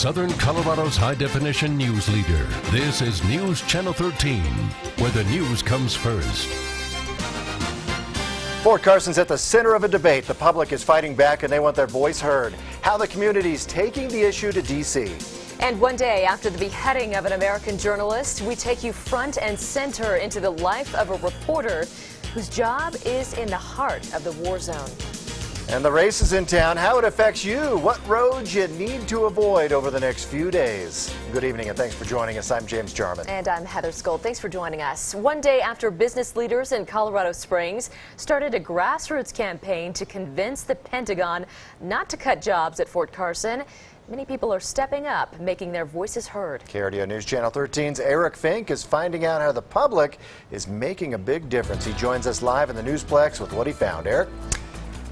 Southern Colorado's high-definition news leader. This is News Channel 13, where the news comes first. Fort Carson's at the center of a debate. The public is fighting back and they want their voice heard. How the community's taking the issue to D.C. And one day after the beheading of an American journalist, we take you front and center into the life of a reporter whose job is in the heart of the war zone. And the race is in town. How it affects you, what roads you need to avoid over the next few days. Good evening and thanks for joining us. I'm James Jarman. And I'm Heather Skold. Thanks for joining us. One day after business leaders in Colorado Springs started a grassroots campaign to convince the Pentagon not to cut jobs at Fort Carson, many people are stepping up, making their voices heard. KRDO News Channel 13's Eric Fink is finding out how the public is making a big difference. He joins us live in the Newsplex with what he found. Eric?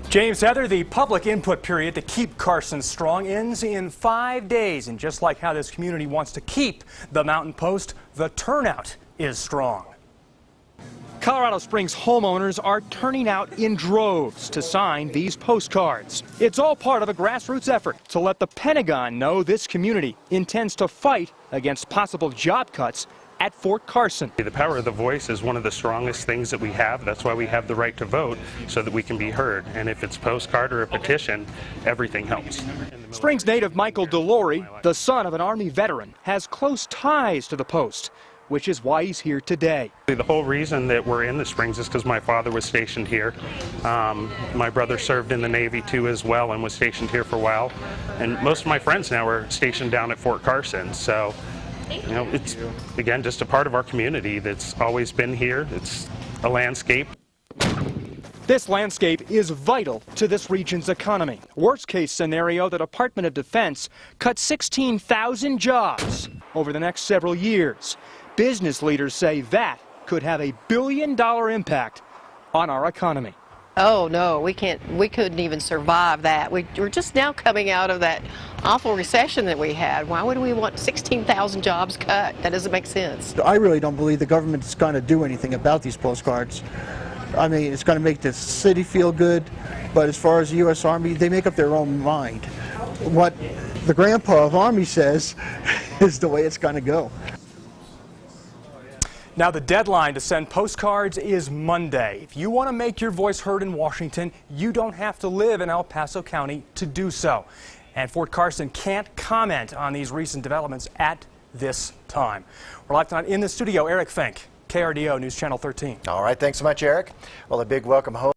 James, Heather, the public input period to keep Carson strong ends in 5 days. And just like how this community wants to keep the Mountain Post, the turnout is strong. Colorado Springs homeowners are turning out in droves to sign these postcards. It's all part of a grassroots effort to let the Pentagon know this community intends to fight against possible job cuts at Fort Carson. The power of the voice is one of the strongest things that we have. That's why we have the right to vote, so that we can be heard. And if it's postcard or a petition, everything helps. Springs native Michael DeLory, the son of an Army veteran, has close ties to the Post, which is why he's here today. The whole reason that we're in the Springs is because my father was stationed here. My brother served in the Navy too as well and was stationed here for a while. And most of my friends now are stationed down at Fort Carson. So, you know, it's, again, just a part of our community that's always been here. It's a landscape. This landscape is vital to this region's economy. Worst case scenario, the Department of Defense cuts 16,000 jobs over the next several years. Business leaders say that could have a billion-dollar impact on our economy. Oh no, we couldn't even survive that. We're just now coming out of that awful recession that we had. Why would we want 16,000 jobs cut? That doesn't make sense. I really don't believe the government is going to do anything about these postcards. I mean, it's going to make the city feel good, but as far as the U.S. Army, they make up their own mind. What the grandpa of Army says is the way it's going to go. Now, the deadline to send postcards is Monday. If you want to make your voice heard in Washington, you don't have to live in El Paso County to do so. And Fort Carson can't comment on these recent developments at this time. We're live tonight in the studio. Eric Fink, KRDO News Channel 13. All right, thanks so much, Eric. Well, a big welcome home.